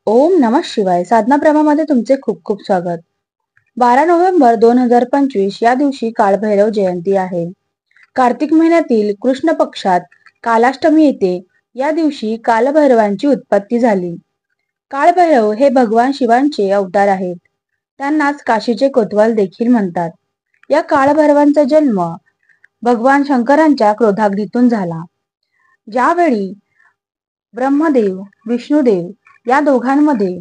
ओम नमः शिवाय. साधना प्रभामध्ये तुमचे खूप खूप स्वागत. 12 नोव्हेंबर 2025 या दिवशी काळभैरव जयंती आहे. कार्तिक महिन्यातील कृष्ण पक्षात कालाष्टमी येते. या दिवशी कालभैरवांची उत्पत्ती झाली. काळभैरव हे भगवान शिवांचे अवतार आहेत. त्यांनाच काशीचे कोतवाल देखील म्हणतात. या काळभैरवांचा जन्म भगवान शंकरांच्या क्रोधाग्नीतून झाला. ज्यावेळी ब्रह्मदेव विष्णुदेव या दोघांमध्ये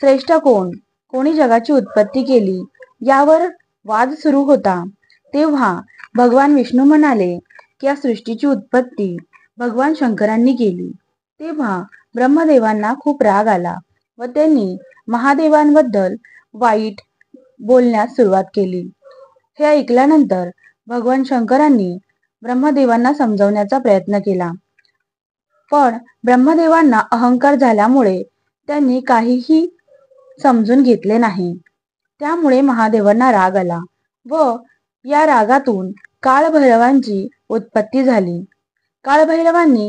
श्रेष्ठ कोणी जगाची उत्पत्ती केली यावर वाद सुरू होता, तेव्हा भगवान विष्णू म्हणाले की या सृष्टीची उत्पत्ती भगवान शंकरांनी केली. तेव्हा ब्रह्मदेवांना खूप राग आला व त्यांनी महादेवांबद्दल वाईट बोलण्यास सुरुवात केली. हे ऐकल्यानंतर भगवान शंकरांनी ब्रह्मदेवांना समजवण्याचा प्रयत्न केला, पण ब्रह्मदेवांना अहंकार झाल्यामुळे त्यांनी काहीही समजून घेतले नाही. त्यामुळे महादेवांना राग आला व या रागातून काळभैरवांची उत्पत्ती झाली. काळभैरवांनी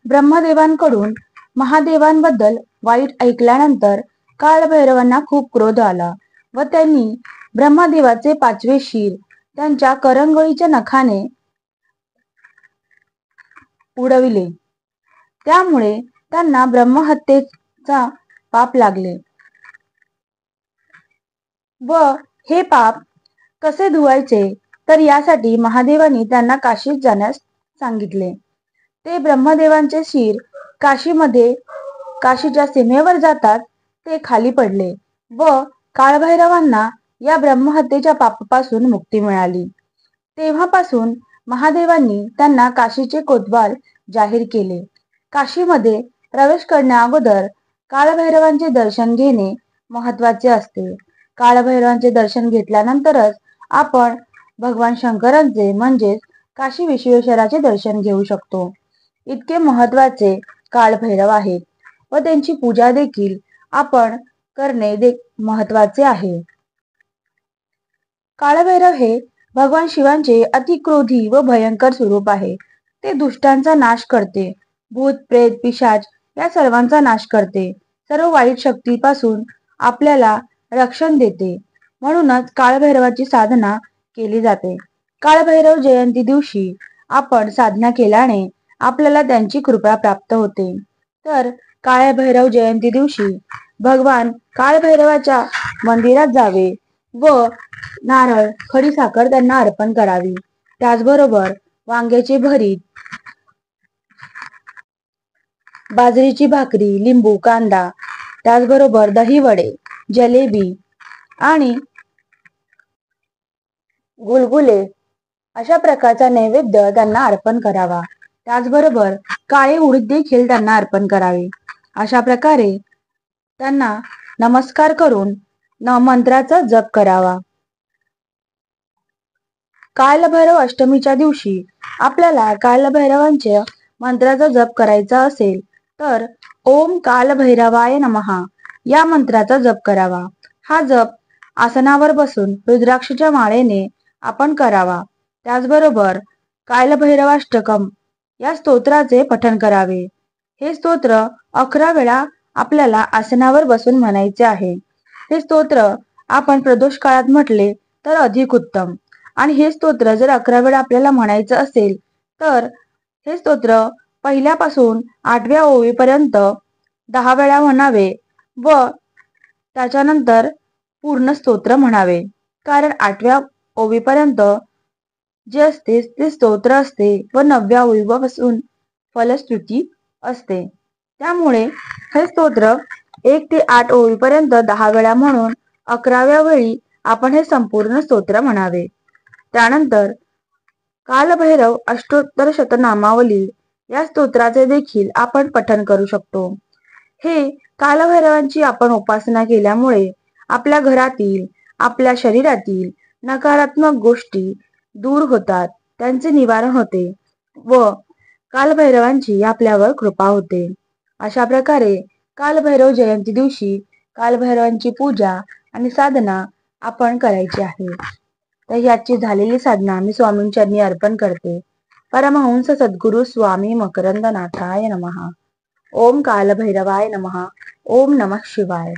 ब्रह्मदेवांकडून महादेवांबद्दल वाईट ऐकल्यानंतर काळभैरवांना खूप क्रोध आला व त्यांनी ब्रह्मदेवाचे 5वे शीर त्यांच्या करंगळीच्या नखाने उडविले. त्यामुळे त्यांना ब्रह्महत्येचा पाप लागले व हे पाप कसे धुवायचे तर यासाठी महादेवांनी त्यांना काशीत जाण्यास सांगितले. ते ब्रह्मदेवांचे शीर काशीच्या सीमेवर जातात ते खाली पडले व काळभैरवांना या ब्रह्महत्येच्या पापापासून मुक्ती मिळाली. तेव्हापासून महादेवांनी त्यांना काशीचे कोतवाल जाहीर केले. काशीमध्ये प्रवेश करण्या अगोदर काळभैरवांचे दर्शन घेणे महत्वाचे असते. काळभैरवांचे दर्शन घेतल्यानंतरच आपण भगवान शंकरांचे म्हणजेच काशी विश्वेश्वराचे दर्शन घेऊ शकतो. इतके महत्वाचे काळभैरव आहेत व त्यांची पूजा देखील आपण करणे महत्वाचे आहे. काळभैरव हे भगवान शिवांचे अतिक्रोधी व भयंकर स्वरूप आहे. ते दुष्टांचा नाश करते, भूत प्रेत पिशाच या सर्वांचा नाश करते, सर्व वाईट शक्तीपासून आपल्याला रक्षण देते. म्हणूनच काळभैरवाची साधना केली जाते. काळभैरव जयंती दिवशी आपण साधना केल्याने आपल्याला त्यांची कृपा प्राप्त होते. तर काळभैरव जयंती दिवशी भगवान काळभैरवाच्या मंदिरात जावे व नारळ खडीसाखर त्यांना अर्पण करावी. त्याचबरोबर वांग्याचे भरीत, बाजरीची भाकरी, लिंबू, कांदा, त्याचबरोबर दही वडे, जलेबी आणि गुलगुले अशा प्रकारचा नैवेद्य त्यांना अर्पण करावा. त्याचबरोबर काळे उडीद देखील त्यांना अर्पण करावे. अशा प्रकारे त्यांना नमस्कार करून मंत्राचा जप करावा. कालभैरव अष्टमीच्या दिवशी आपल्याला कालभैरवांच्या मंत्राचा जप करायचा असेल तर ओम कालभैरवाय नमः या मंत्राचा जप करावा. हा जप आसनावर बसून रुद्राक्षच्या माळेने आपण करावा. त्याचबरोबर कालभैरवाष्टकम या स्तोत्राचे पठण करावे. हे स्तोत्र 11 वेळा आपल्याला आसनावर बसून म्हणायचे आहे. हे स्तोत्र आपण प्रदोष काळात म्हटले तर अधिक उत्तम. आणि हे स्तोत्र जर 11 वेळा आपल्याला म्हणायचं असेल तर हे स्तोत्र पहिल्यापासून 8व्या ओवीपर्यंत 10 वेळा म्हणावे व त्याच्यानंतर पूर्ण स्तोत्र म्हणावे. कारण 8व्या ओवीपर्यंत जे असते ते स्तोत्र असते व 9व्या ओवीपासून फलश्रुती असते. त्यामुळे हे स्तोत्र 1 ते 8 ओवीपर्यंत 10 वेळा म्हणून 11व्या वेळी आपण हे संपूर्ण स्तोत्र म्हणावे. त्यानंतर कालभैरव अष्टोत्तर शतनामावली या स्तोत्राचे देखील आपण पठण करू शकतो. हे कालभैरवांची आपण उपासना केल्यामुळे आपल्या घरातील, आपल्या शरीरातील नकारात्मक गोष्टी दूर होतात, त्यांचे निवारण होते व कालभैरवांची आपल्यावर कृपा होते. अशा प्रकारे कालभैरव जयंती दिवशी कालभैरवांची पूजा आणि साधना आपण करायची आहे. तर याची झालेली साधना मी स्वामींचरणी अर्पण करते. परमहंस सद्गुरु स्वामी मकरंदनाथाय नमः. ओम कालभैरवाय नमः. ओम नमः शिवाय.